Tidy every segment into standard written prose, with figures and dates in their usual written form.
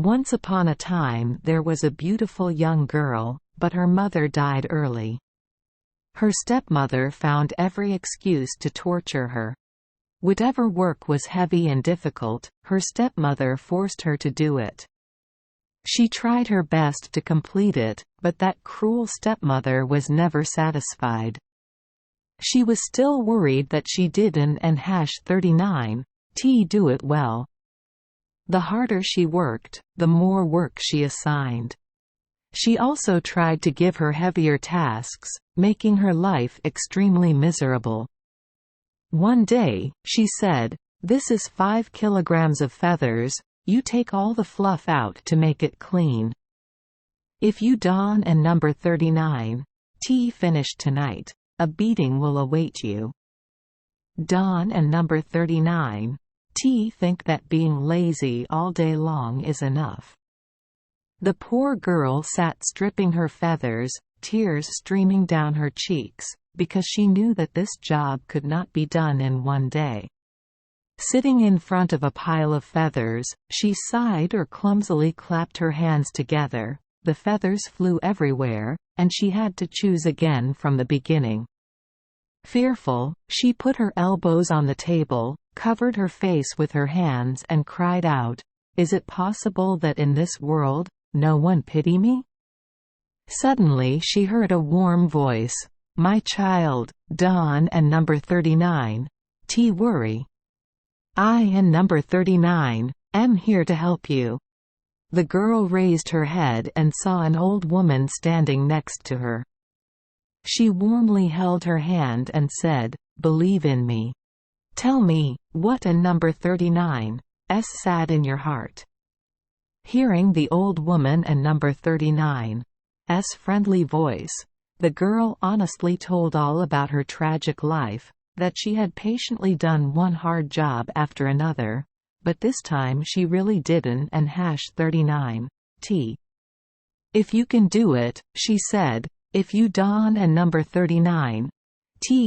Once upon a time there was a beautiful young girl, but her mother died early. Her stepmother found every excuse to torture her. Whatever work was heavy and difficult, her stepmother forced her to do it. She tried her best to complete it, but that cruel stepmother was never satisfied. She was still worried that she didn't and #39 do it well. The harder she worked, the more work she assigned. She also tried to give her heavier tasks, making her life extremely miserable. One day, she said, "This is 5 kilograms of feathers, you take all the fluff out to make it clean. If you don and number 39 finish tonight, a beating will await you." Don and number 39 think that being lazy all day long is enough. The poor girl sat stripping her feathers, tears streaming down her cheeks, because she knew that this job could not be done in one day. Sitting in front of a pile of feathers, she sighed or clumsily clapped her hands together. The feathers flew everywhere, and she had to choose again from the beginning. Fearful, she put her elbows on the table, covered her face with her hands and cried out, "Is it possible that in this world, no one pity me?" Suddenly she heard a warm voice, "My child, Don and number 39 worry. I and number 39 am here to help you." The girl raised her head and saw an old woman standing next to her. She warmly held her hand and said, "Believe in me. Tell me, what a number 39 sad in your heart?" Hearing the old woman and number 39's friendly voice, the girl honestly told all about her tragic life, that she had patiently done one hard job after another, but this time she really didn't and #39 If you can do it, she said, if you Don and number 39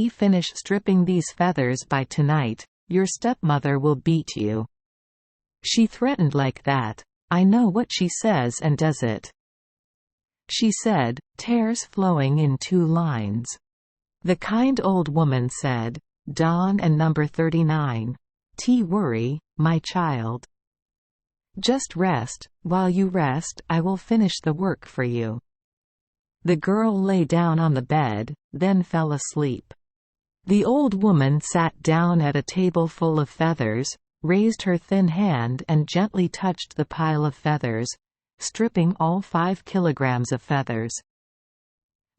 finish stripping these feathers by tonight, your stepmother will beat you. She threatened like that. I know what she says and does it. She said, tears flowing in 2 lines. The kind old woman said, Don and number 39 worry, my child. Just rest, while you rest I will finish the work for you. The girl lay down on the bed, then fell asleep. The old woman sat down at a table full of feathers, raised her thin hand and gently touched the pile of feathers, stripping all 5 kilograms of feathers.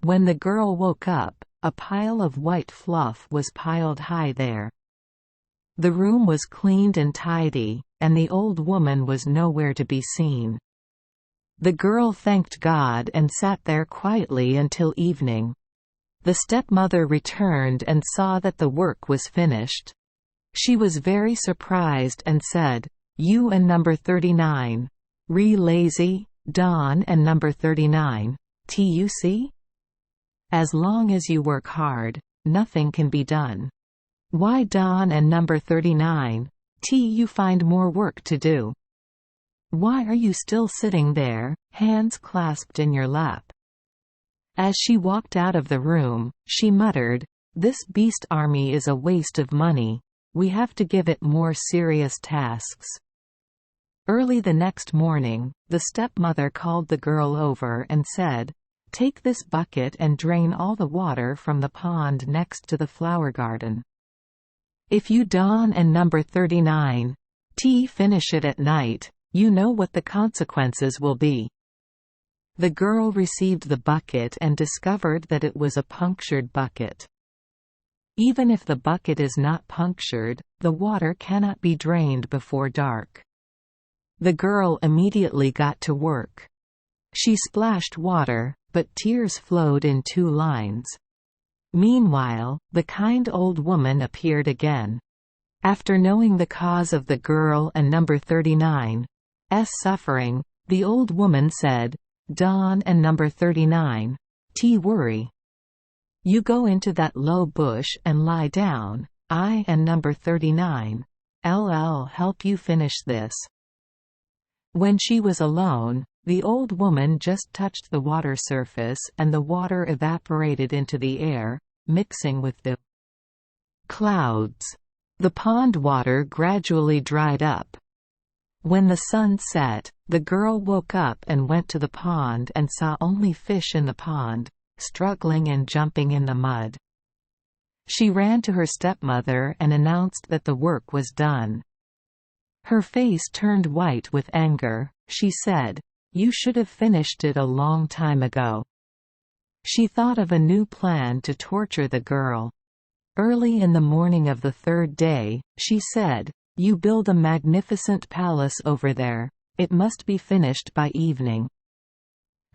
When the girl woke up, a pile of white fluff was piled high there. The room was cleaned and tidy, and the old woman was nowhere to be seen. The girl thanked God and sat there quietly until evening. The stepmother returned and saw that the work was finished. She was very surprised and said, "You and number 39 lazy, Don and number 39 you see? As long as you work hard, nothing can be done. Why Don and number 39 you find more work to do? Why are you still sitting there, hands clasped in your lap?" As she walked out of the room, she muttered, "This beast army is a waste of money. We have to give it more serious tasks." Early the next morning, the stepmother called the girl over and said, "Take this bucket and drain all the water from the pond next to the flower garden. If you Don and number 39 finish it at night, you know what the consequences will be." The girl received the bucket and discovered that it was a punctured bucket. Even if the bucket is not punctured, the water cannot be drained before dark. The girl immediately got to work. She splashed water, but tears flowed in 2 lines. Meanwhile, the kind old woman appeared again. After knowing the cause of the girl and number 39's suffering, the old woman said, "Don and number 39 worry. You go into that low bush and lie down. I and number 39 help you finish this." When she was alone, the old woman just touched the water surface and the water evaporated into the air, mixing with the clouds. The pond water gradually dried up. When the sun set, the girl woke up and went to the pond and saw only fish in the pond, struggling and jumping in the mud. She ran to her stepmother and announced that the work was done. Her face turned white with anger. She said, "You should have finished it a long time ago." She thought of a new plan to torture the girl. Early in the morning of the third day, she said, "You build a magnificent palace over there. It must be finished by evening."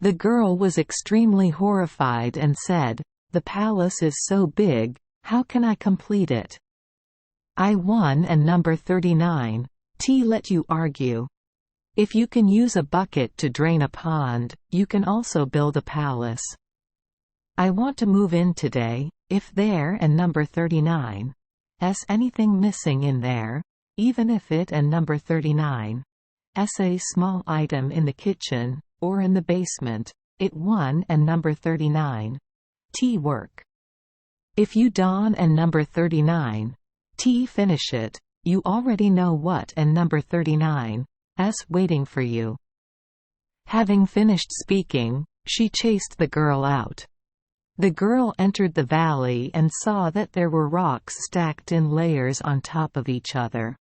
The girl was extremely horrified and said, "The palace is so big, how can I complete it? I won and number 39. Let you argue. If you can use a bucket to drain a pond, you can also build a palace. I want to move in today. If there and number 39 's anything missing in there, even if it and number 39 's a small item in the kitchen, or in the basement, it won and number 39 work. If you don and number 39 finish it, you already know what and number 39 's waiting for you." Having finished speaking, she chased the girl out. The girl entered the valley and saw that there were rocks stacked in layers on top of each other.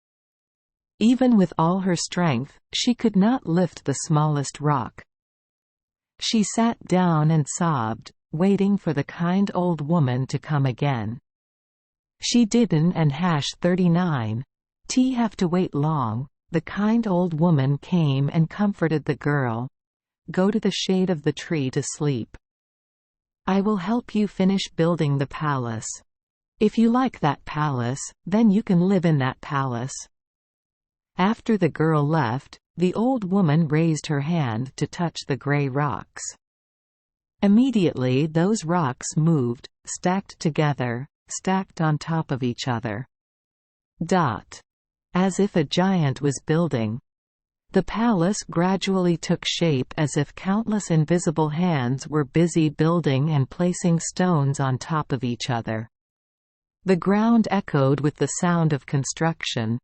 Even with all her strength, she could not lift the smallest rock. She sat down and sobbed, waiting for the kind old woman to come again. She didn't and 39 have to wait long. The kind old woman came and comforted the girl. "Go to the shade of the tree to sleep. I will help you finish building the palace. If you like that palace, then you can live in that palace." After the girl left, the old woman raised her hand to touch the gray rocks. Immediately those rocks moved, stacked together, stacked on top of each other. As if a giant was building. The palace gradually took shape as if countless invisible hands were busy building and placing stones on top of each other. The ground echoed with the sound of construction.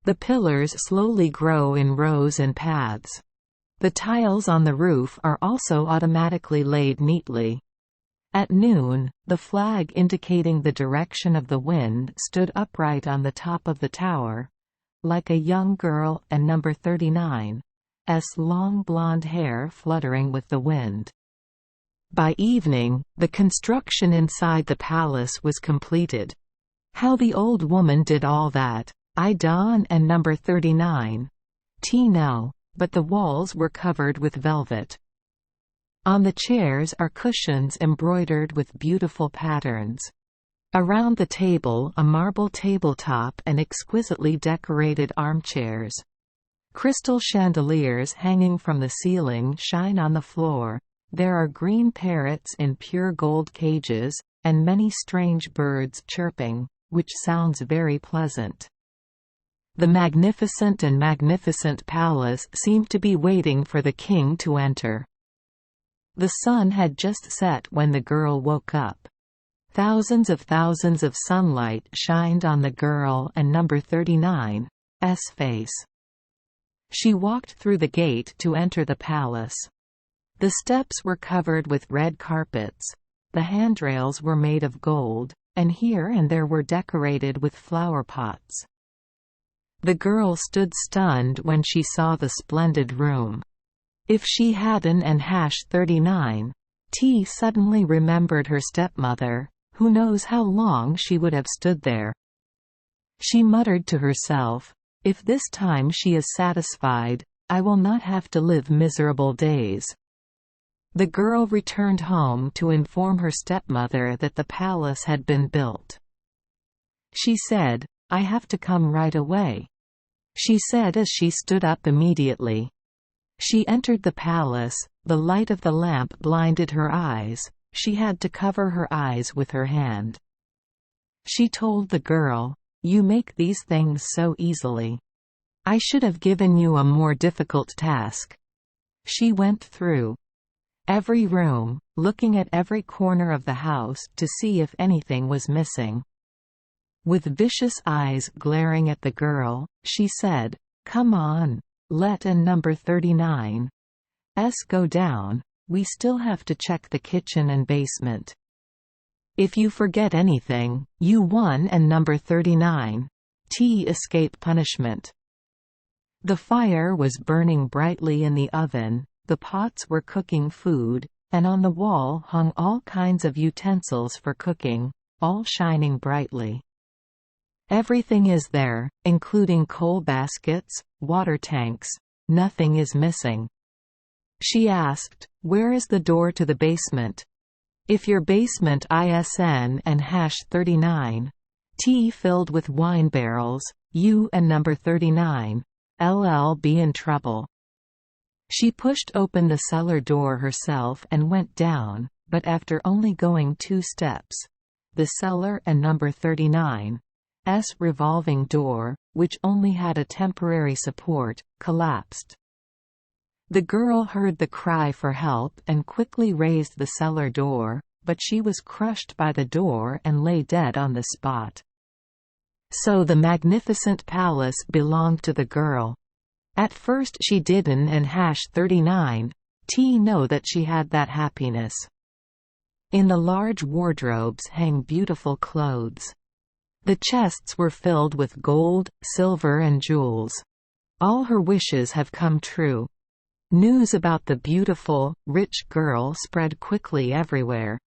The pillars slowly grow in rows and paths. The tiles on the roof are also automatically laid neatly. At noon, the flag indicating the direction of the wind stood upright on the top of the tower, like a young girl, and number 39's long blonde hair fluttering with the wind. By evening, the construction inside the palace was completed. How the old woman did all that, I don't and number 39 know, but the walls were covered with velvet. On the chairs are cushions embroidered with beautiful patterns. Around the table, a marble tabletop and exquisitely decorated armchairs. Crystal chandeliers hanging from the ceiling shine on the floor. There are green parrots in pure gold cages, and many strange birds chirping, which sounds very pleasant. The magnificent palace seemed to be waiting for the king to enter. The sun had just set when the girl woke up. Thousands of sunlight shined on the girl and number 39's face. She walked through the gate to enter the palace. The steps were covered with red carpets. The handrails were made of gold, and here and there were decorated with flower pots. The girl stood stunned when she saw the splendid room. If she hadn't and 39 suddenly remembered her stepmother, who knows how long she would have stood there. She muttered to herself, "If this time she is satisfied, I will not have to live miserable days." The girl returned home to inform her stepmother that the palace had been built. She said, "I have to come right away," she said as she stood up immediately. She entered the palace. The light of the lamp blinded her eyes. She had to cover her eyes with her hand. She told the girl, "You make these things so easily. I should have given you a more difficult task." She went through every room, looking at every corner of the house to see if anything was missing. With vicious eyes glaring at the girl, she said, "Come on. Let an number 39's go down. We still have to check the kitchen and basement. If you forget anything, you won and number 39's escape punishment." The fire was burning brightly in the oven, the pots were cooking food, and on the wall hung all kinds of utensils for cooking, all shining brightly. "Everything is there, including coal baskets, water tanks. Nothing is missing." She asked, "Where is the door to the basement?" "If your basement ISN and #39 T filled with wine barrels, you and number 39 LL be in trouble." She pushed open the cellar door herself and went down, but after only going 2 steps, the cellar and number 39's revolving door, which only had a temporary support, collapsed. The girl heard the cry for help and quickly raised the cellar door, but she was crushed by the door and lay dead on the spot. So the magnificent palace belonged to the girl. At first she didn't and #39 T know that she had that happiness. In the large wardrobes hang beautiful clothes. The chests were filled with gold, silver and jewels. All her wishes have come true. News about the beautiful, rich girl spread quickly everywhere.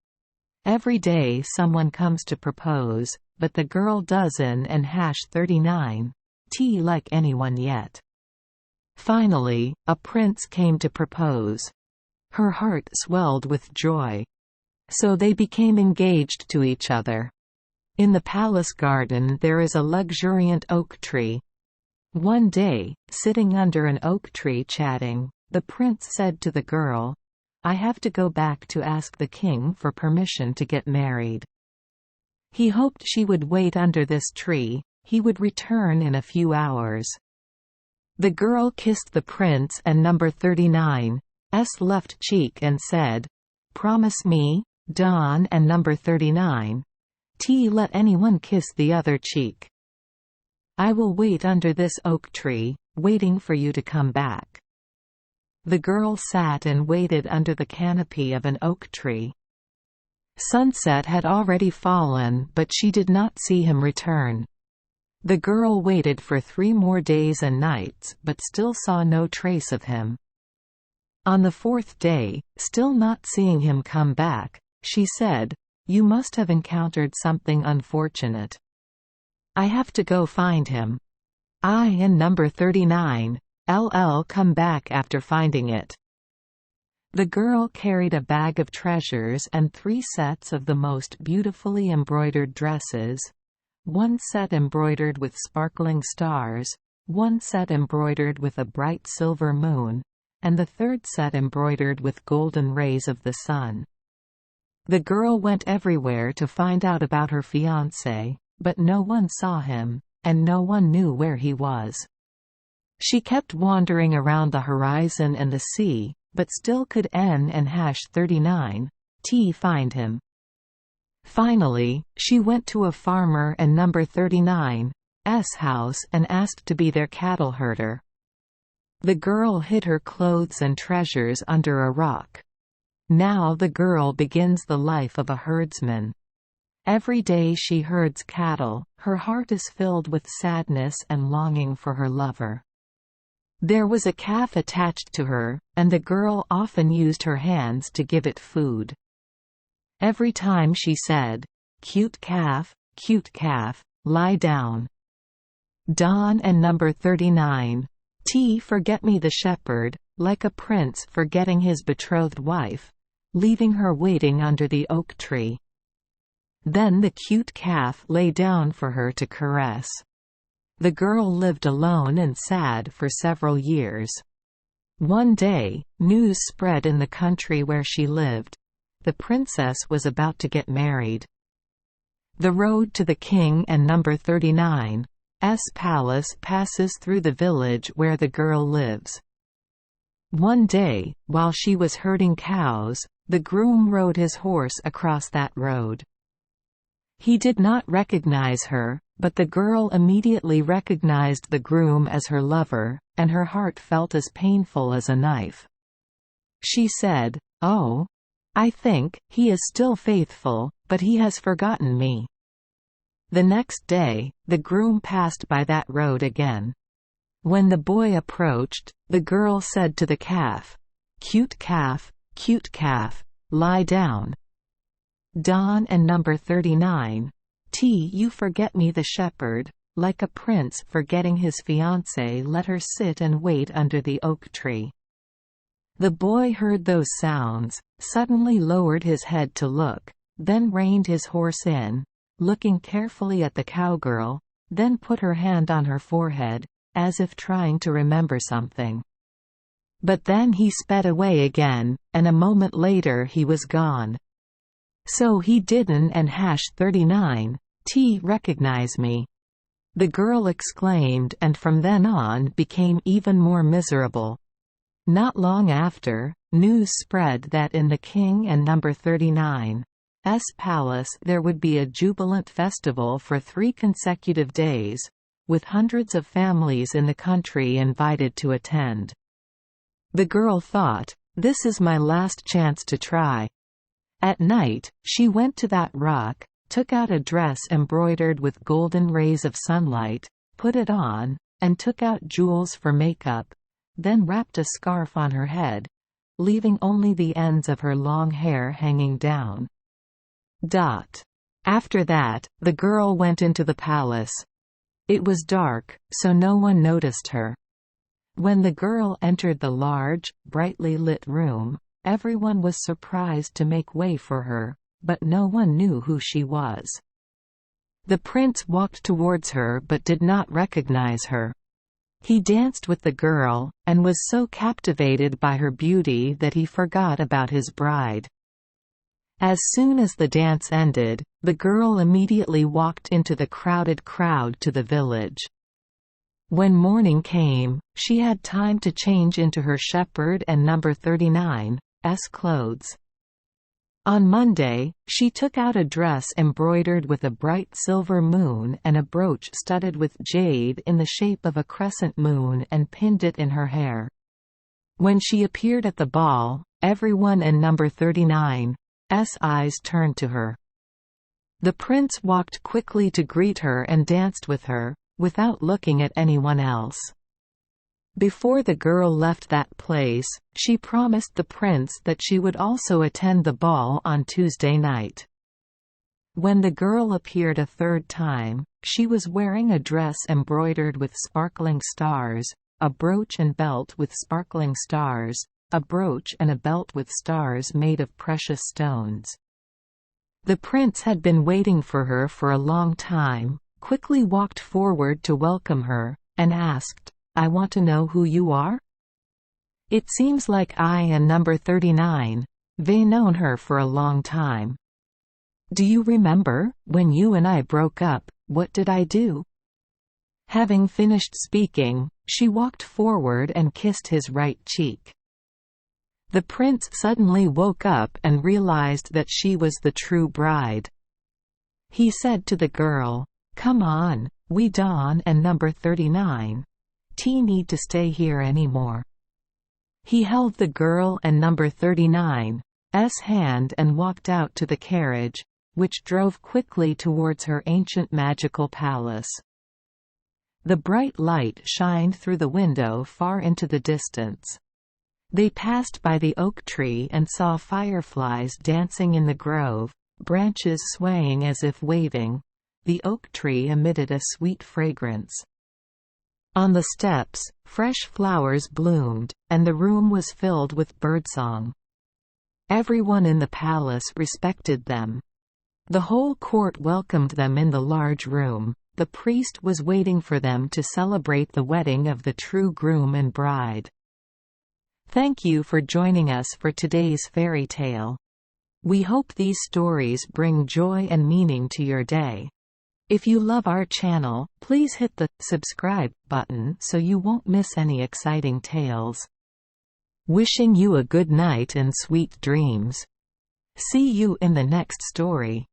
Every day someone comes to propose, but the girl doesn't and #39 T like anyone yet. Finally, a prince came to propose. Her heart swelled with joy. So they became engaged to each other. In the palace garden there is a luxuriant oak tree. One day, sitting under an oak tree chatting, the prince said to the girl, "I have to go back to ask the king for permission to get married." He hoped she would wait under this tree, he would return in a few hours. The girl kissed the prince and number 39's left cheek and said, "Promise me, Don and number 39 T let anyone kiss the other cheek. I will wait under this oak tree, waiting for you to come back." The girl sat and waited under the canopy of an oak tree. Sunset had already fallen, but she did not see him return. The girl waited for 3 more days and nights, but still saw no trace of him. On the 4th day, still not seeing him come back, she said, "You must have encountered something unfortunate. I have to go find him. I and number 39 LL come back after finding it." The girl carried a bag of treasures and 3 sets of the most beautifully embroidered dresses, 1 set embroidered with sparkling stars, 1 set embroidered with a bright silver moon, and the 3rd set embroidered with golden rays of the sun. The girl went everywhere to find out about her fiancé, but no one saw him, and no one knew where he was. She kept wandering around the horizon and the sea, but still could N and #39 T find him. Finally, she went to a farmer and number 39's house and asked to be their cattle herder. The girl hid her clothes and treasures under a rock. Now the girl begins the life of a herdsman. Every day she herds cattle, her heart is filled with sadness and longing for her lover. There was a calf attached to her, and the girl often used her hands to give it food. Every time she said, cute calf, lie down." Don and number 39 T forget me the shepherd, like a prince forgetting his betrothed wife, leaving her waiting under the oak tree. Then the cute calf lay down for her to caress. The girl lived alone and sad for several years. One day, news spread in the country where she lived. The princess was about to get married. The road to the king and number 39 palace passes through the village where the girl lives. One day, while she was herding cows, the groom rode his horse across that road. He did not recognize her, but the girl immediately recognized the groom as her lover, and her heart felt as painful as a knife. She said, "Oh, I think he is still faithful, but he has forgotten me." The next day, the groom passed by that road again. When the boy approached, the girl said to the calf, cute calf, lie down." Dawn and number 39. You forget me. The shepherd, like a prince forgetting his fiancée, let her sit and wait under the oak tree. The boy heard those sounds, suddenly lowered his head to look, then reined his horse in, looking carefully at the cowgirl, then put her hand on her forehead, as if trying to remember something. But then he sped away again, and a moment later he was gone. "So he didn't and #39, recognize me," the girl exclaimed, and from then on became even more miserable. Not long after, news spread that in the king and number 39's palace there would be a jubilant festival for 3 consecutive days, with hundreds of families in the country invited to attend. The girl thought, "This is my last chance to try." At night, she went to that rock, took out a dress embroidered with golden rays of sunlight, put it on, and took out jewels for makeup, then wrapped a scarf on her head, leaving only the ends of her long hair hanging down. After that, the girl went into the palace. It was dark, so no one noticed her. When the girl entered the large, brightly lit room, everyone was surprised to make way for her, but no one knew who she was. The prince walked towards her but did not recognize her. He danced with the girl, and was so captivated by her beauty that he forgot about his bride. As soon as the dance ended, the girl immediately walked into the crowded crowd to the village. When morning came, she had time to change into her shepherd and number 39's clothes. On Monday, she took out a dress embroidered with a bright silver moon and a brooch studded with jade in the shape of a crescent moon and pinned it in her hair. When she appeared at the ball, everyone in number 39's eyes turned to her. The prince walked quickly to greet her and danced with her, without looking at anyone else. Before the girl left that place, she promised the prince that she would also attend the ball on Tuesday night. When the girl appeared a third time, she was wearing a dress embroidered with sparkling stars, a brooch and belt with sparkling stars, a brooch and a belt with stars made of precious stones. The prince had been waiting for her for a long time, quickly walked forward to welcome her, and asked, "I want to know who you are? It seems like I and number 39've known her for a long time. Do you remember, when you and I broke up, what did I do?" Having finished speaking, she walked forward and kissed his right cheek. The prince suddenly woke up and realized that she was the true bride. He said to the girl, "Come on, we Dawn and number 39 need to stay here anymore." He held the girl and number 39's hand and walked out to the carriage, which drove quickly towards her ancient magical palace. The bright light shined through the window far into the distance. They passed by the oak tree and saw fireflies dancing in the grove, branches swaying as if waving. The oak tree emitted a sweet fragrance. On the steps, fresh flowers bloomed, and the room was filled with birdsong. Everyone in the palace respected them. The whole court welcomed them in the large room. The priest was waiting for them to celebrate the wedding of the true groom and bride. Thank you for joining us for today's fairy tale. We hope these stories bring joy and meaning to your day. If you love our channel, please hit the subscribe button so you won't miss any exciting tales. Wishing you a good night and sweet dreams. See you in the next story.